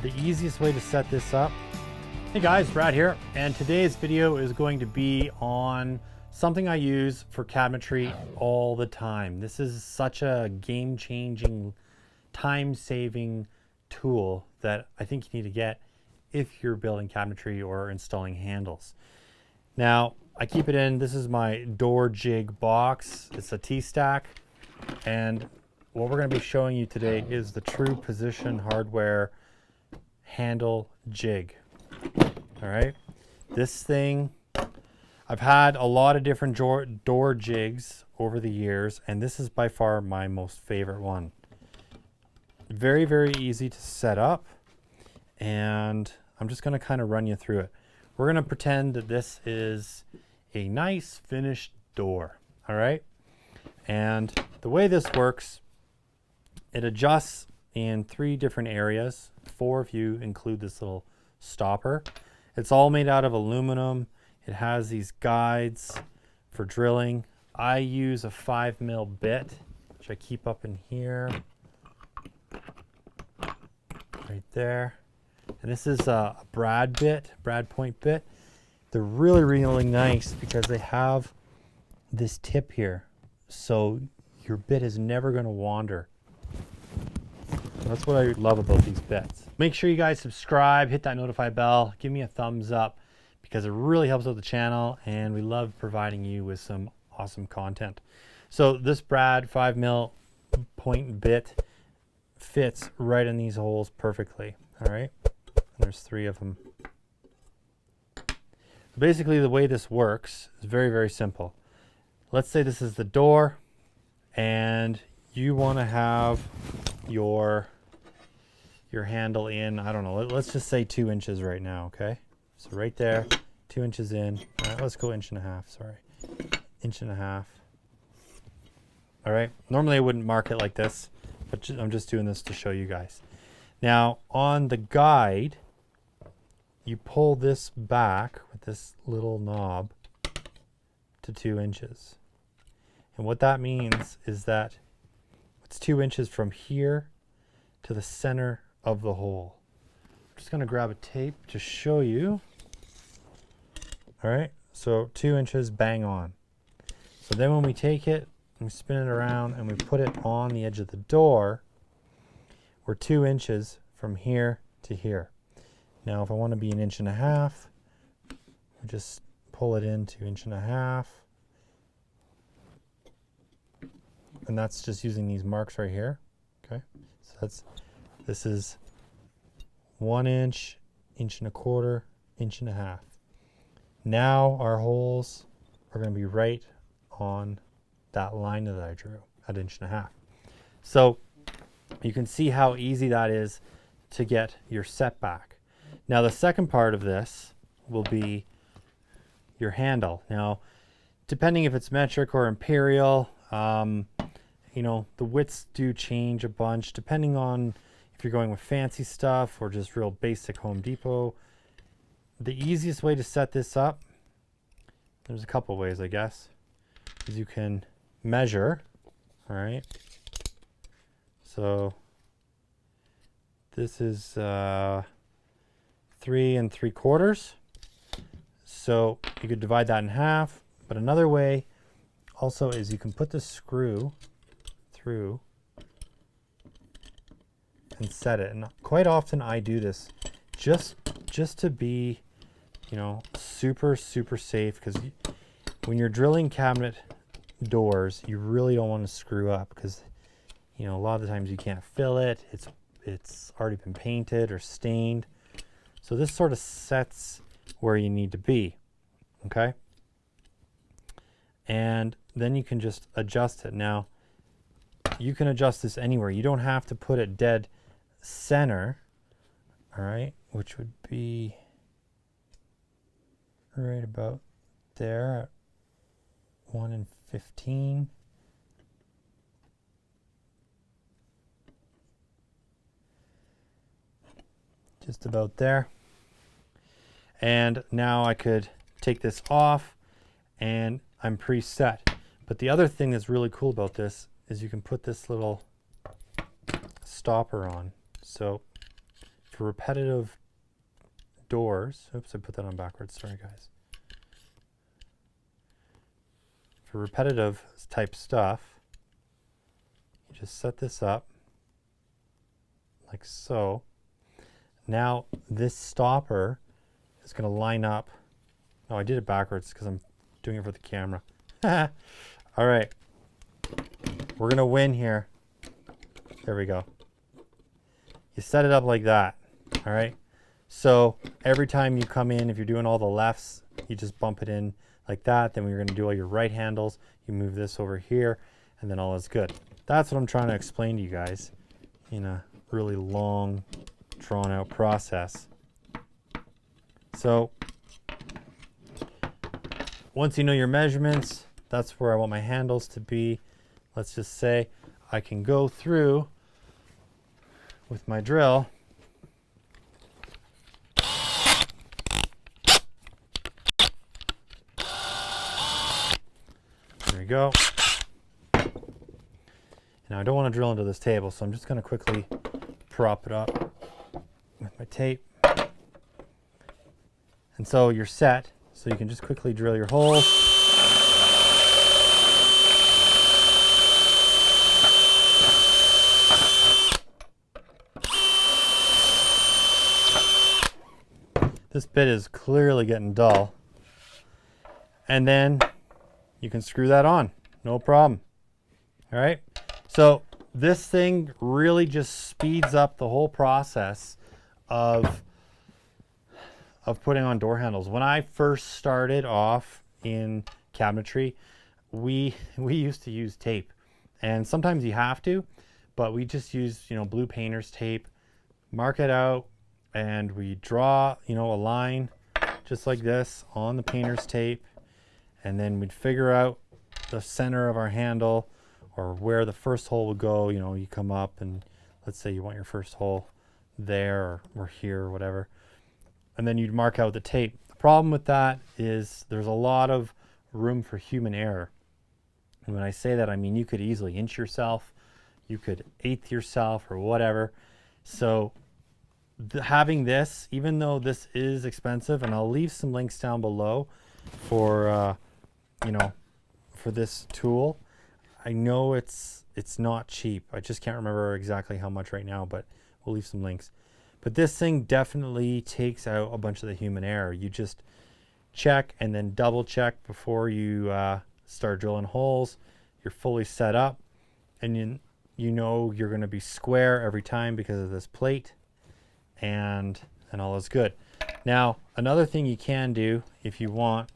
the easiest way to set this up. Hey guys, Brad here, and today's video is going to be on something I use for cabinetry all the time. This is such a game-changing, time-saving tool that I think you need to get if you're building cabinetry or installing handles. Now, I keep it in, this is my door jig box. It's a T-stack, and what we're going to be showing you today is the True Position Hardware handle jig. All right, this thing, I've had a lot of different door jigs over the years, and this is by far my most favorite one. Very, very easy to set up, and I'm just going to kind of run you through it. We're going to pretend that this is a nice finished door. All right, and the way this works, it adjusts in 3 different areas. 4 if you include this little stopper. It's all made out of aluminum. It has these guides for drilling. I use a 5mm bit, which I keep up in here, right there. And this is a brad point bit. They're really, really nice because they have this tip here, so your bit is never going to wander. That's what I love about these bits. Make sure you guys subscribe, hit that notify bell, give me a thumbs up because it really helps out the channel, and we love providing you with some awesome content. So this brad 5mm point bit fits right in these holes perfectly. All right, there's 3 of them. Basically, the way this works is very, very simple. Let's say this is the door, and you want to have your handle in, I don't know, let's just say 2 inches right now, okay? So right there, 2 inches in. All right, let's go 1.5 inches, sorry. 1.5 inches. All right, normally I wouldn't mark it like this, but I'm just doing this to show you guys. Now, on the guide, you pull this back with this little knob to 2 inches. And what that means is that it's 2 inches from here to the center of the hole. I'm just going to grab a tape to show you. All right, so 2 inches bang on. So then when we take it and we spin it around and we put it on the edge of the door, we're 2 inches from here to here. Now if I want to be 1.5 inches, I just pull it in to 1.5 inches. And that's just using these marks right here. Okay, so this is 1 inch, 1.25 inches, 1.5 inches. Now our holes are going to be right on that line that I drew at 1.5 inches. So you can see how easy that is to get your setback. Now the second part of this will be your handle. Now, depending if it's metric or imperial, you know, the widths do change a bunch depending on if you're going with fancy stuff or just real basic Home Depot. The easiest way to set this up, there's a couple ways I guess, is you can measure. All right, so this is 3 3/4, so you could divide that in half. But another way also is you can put the screw through and set it. And quite often I do this just to be, you know, super safe, because when you're drilling cabinet doors, you really don't want to screw up because, you know, a lot of the times you can't fill it. It's already been painted or stained. So this sort of sets where you need to be, okay? And then you can just adjust it. Now, you can adjust this anywhere. You don't have to put it dead center, all right, which would be right about there at 1.15 inches. Just about there. And now I could take this off and I'm preset. But the other thing that's really cool about this is you can put this little stopper on. So for repetitive doors, oops, I put that on backwards, sorry guys. For repetitive type stuff, you just set this up like so. Now this stopper is going to line up. Oh, I did it backwards because I'm doing it for the camera. All right, we're going to win here. There we go. You set it up like that. All right. So every time you come in, if you're doing all the lefts, you just bump it in like that. Then when you're going to do all your right handles, you move this over here, and then all is good. That's what I'm trying to explain to you guys in a really long, drawn out process. So once you know your measurements, that's where I want my handles to be. Let's just say I can go through with my drill. There we go. Now I don't want to drill into this table, so I'm just going to quickly prop it up with my tape. And so you're set, so you can just quickly drill your hole. This bit is clearly getting dull. And then you can screw that on, no problem. All right, so this thing really just speeds up the whole process of putting on door handles. When I first started off in cabinetry, we used to use tape, and sometimes you have to, but we just use, you know, blue painter's tape, mark it out, and we draw, you know, a line just like this on the painter's tape, and then we'd figure out the center of our handle or where the first hole would go. You know, you come up and let's say you want your first hole there or here or whatever, and then you'd mark out the tape. The problem with that is there's a lot of room for human error. And when I say that, I mean you could easily inch yourself, you could eighth yourself or whatever. So having this, even though this is expensive, and I'll leave some links down below for you know, for this tool. I know it's not cheap. I just can't remember exactly how much right now, but we'll leave some links. But this thing definitely takes out a bunch of the human error. You just check and then double check before you start drilling holes. You're fully set up, and you know you're going to be square every time because of this plate, and all is good. Now another thing you can do if you want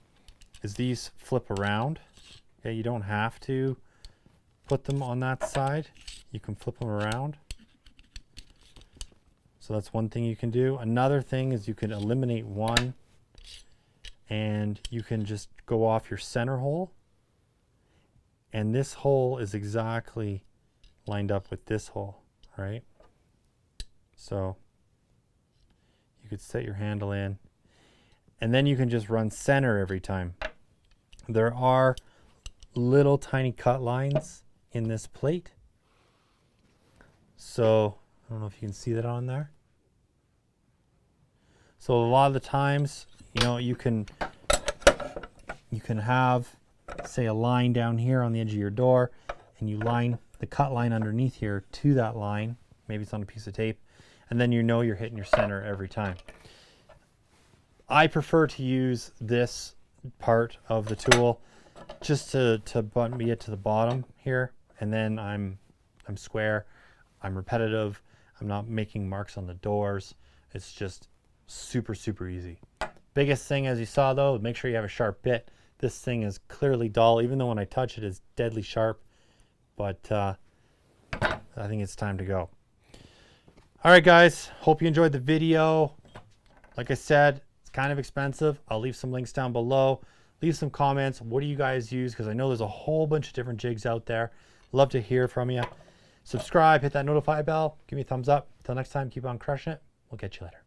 is these flip around. Okay, you don't have to put them on that side. You can flip them around. So that's one thing you can do. Another thing is you can eliminate one, and you can just go off your center hole, and this hole is exactly lined up with this hole, right? So you could set your handle in, and then you can just run center every time. There are little tiny cut lines in this plate. So I don't know if you can see that on there. So a lot of the times, you know, you can have, say, a line down here on the edge of your door, and you line the cut line underneath here to that line. Maybe it's on a piece of tape, and then you know you're hitting your center every time. I prefer to use this part of the tool just to button it to the bottom here, and then I'm square, I'm repetitive, I'm not making marks on the doors. It's just super easy. Biggest thing, as you saw though, make sure you have a sharp bit. This thing is clearly dull, even though when I touch it it's deadly sharp, but I think it's time to go. All right guys, hope you enjoyed the video. Like I said, it's kind of expensive. I'll leave some links down below. Leave some comments. What do you guys use? Because I know there's a whole bunch of different jigs out there. Love to hear from you. Subscribe, hit that notify bell, give me a thumbs up. Until next time, keep on crushing it. We'll catch you later.